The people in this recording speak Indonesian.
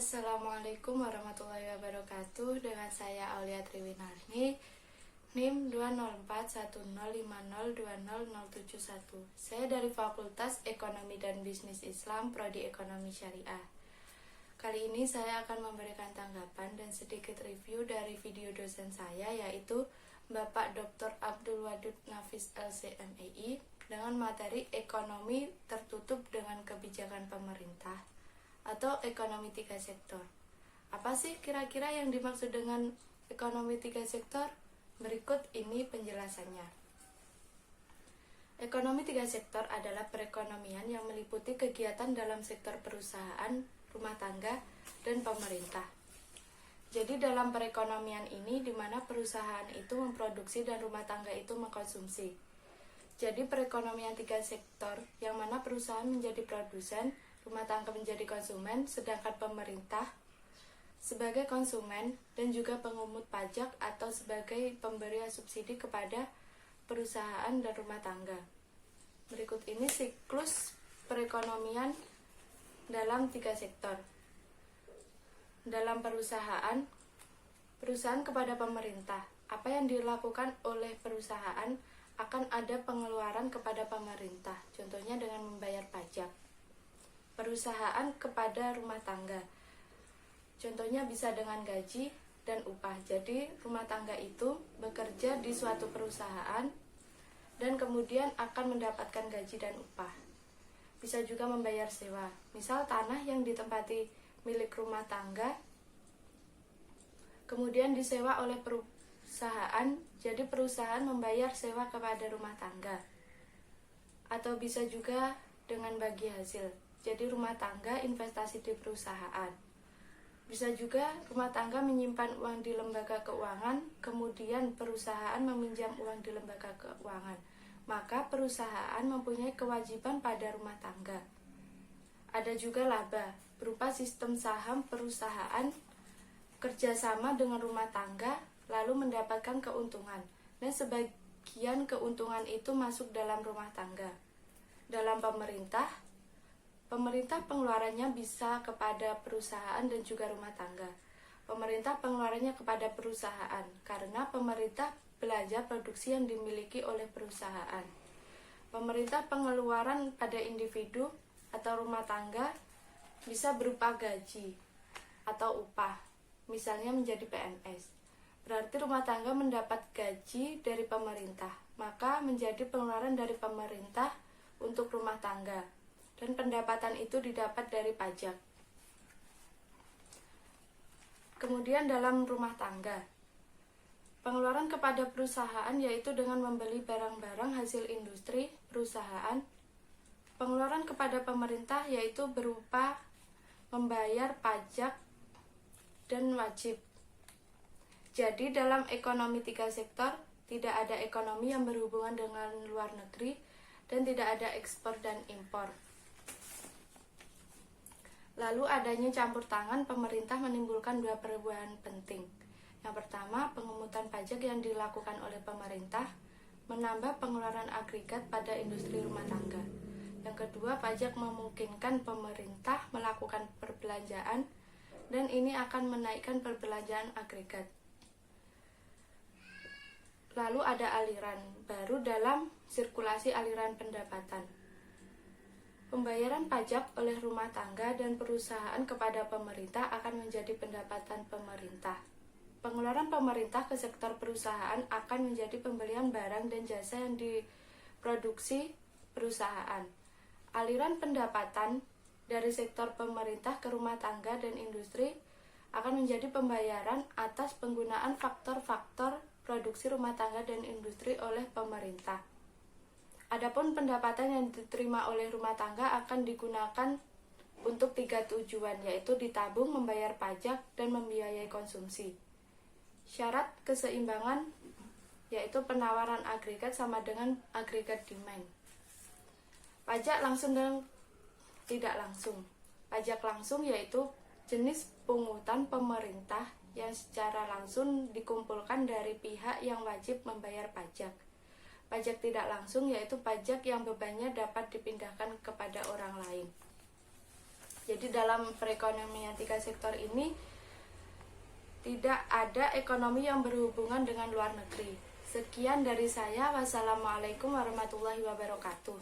Assalamualaikum warahmatullahi wabarakatuh. Dengan saya Aulia Triwinarni, NIM 20410502007. Saya dari Fakultas Ekonomi dan Bisnis Islam, Prodi Ekonomi Syariah. Kali ini saya akan memberikan tanggapan dan sedikit review dari video dosen saya, yaitu Bapak Dr. Abdul Wadud Nafis LCMEI dengan materi Ekonomi Tertutup dengan Kebijakan Pemerintah atau ekonomi tiga sektor. Apa sih kira-kira yang dimaksud dengan ekonomi tiga sektor? Berikut ini penjelasannya. Ekonomi tiga sektor adalah perekonomian yang meliputi kegiatan dalam sektor perusahaan, rumah tangga, dan pemerintah. Jadi dalam perekonomian ini di mana perusahaan itu memproduksi dan rumah tangga itu mengkonsumsi. Jadi perekonomian tiga sektor yang mana perusahaan menjadi produsen, rumah tangga menjadi konsumen, sedangkan pemerintah sebagai konsumen dan juga pengungut pajak atau sebagai pemberi subsidi kepada perusahaan dan rumah tangga. Berikut ini siklus perekonomian dalam tiga sektor. Dalam perusahaan kepada pemerintah. Apa yang dilakukan oleh perusahaan akan ada pengeluaran kepada pemerintah, contohnya dengan membayar pajak. Perusahaan kepada rumah tangga, contohnya bisa dengan gaji dan upah. Jadi rumah tangga itu bekerja di suatu perusahaan dan kemudian akan mendapatkan gaji dan upah. Bisa juga membayar sewa, misal tanah yang ditempati milik rumah tangga kemudian disewa oleh perusahaan, jadi perusahaan membayar sewa kepada rumah tangga. Atau bisa juga dengan bagi hasil, jadi rumah tangga investasi di perusahaan. Bisa juga rumah tangga menyimpan uang di lembaga keuangan, kemudian perusahaan meminjam uang di lembaga keuangan. Maka perusahaan mempunyai kewajiban pada rumah tangga. Ada juga laba, berupa sistem saham perusahaan kerjasama dengan rumah tangga, lalu mendapatkan keuntungan. Dan sebagian keuntungan itu masuk dalam rumah tangga. Dalam pemerintah pengeluarannya bisa kepada perusahaan dan juga rumah tangga. Pemerintah pengeluarannya kepada perusahaan, karena pemerintah belanja produksi yang dimiliki oleh perusahaan. Pemerintah pengeluaran pada individu atau rumah tangga bisa berupa gaji atau upah, misalnya menjadi PNS. Berarti rumah tangga mendapat gaji dari pemerintah, maka menjadi pengeluaran dari pemerintah untuk rumah tangga. Dan pendapatan itu didapat dari pajak. Kemudian dalam rumah tangga, pengeluaran kepada perusahaan yaitu dengan membeli barang-barang hasil industri perusahaan. Pengeluaran kepada pemerintah yaitu berupa membayar pajak dan wajib. Jadi dalam ekonomi tiga sektor tidak ada ekonomi yang berhubungan dengan luar negeri dan tidak ada ekspor dan impor. Lalu adanya campur tangan pemerintah menimbulkan dua perubahan penting. Yang pertama, pengemutan pajak yang dilakukan oleh pemerintah menambah pengeluaran agregat pada industri rumah tangga. Yang kedua, pajak memungkinkan pemerintah melakukan perbelanjaan dan ini akan menaikkan perbelanjaan agregat. Lalu ada aliran baru dalam sirkulasi aliran pendapatan. Pembayaran pajak oleh rumah tangga dan perusahaan kepada pemerintah akan menjadi pendapatan pemerintah. Pengeluaran pemerintah ke sektor perusahaan akan menjadi pembelian barang dan jasa yang diproduksi perusahaan. Aliran pendapatan dari sektor pemerintah ke rumah tangga dan industri akan menjadi pembayaran atas penggunaan faktor-faktor produksi rumah tangga dan industri oleh pemerintah. Adapun pendapatan yang diterima oleh rumah tangga akan digunakan untuk tiga tujuan, yaitu ditabung, membayar pajak, dan membiayai konsumsi. Syarat keseimbangan yaitu penawaran agregat sama dengan agregat demand. Pajak langsung dan tidak langsung. Pajak langsung yaitu jenis pungutan pemerintah yang secara langsung dikumpulkan dari pihak yang wajib membayar pajak. Pajak tidak langsung yaitu pajak yang bebannya dapat dipindahkan kepada orang lain. Jadi dalam perekonomian 3 sektor ini tidak ada ekonomi yang berhubungan dengan luar negeri. Sekian dari saya. Wassalamualaikum warahmatullahi wabarakatuh.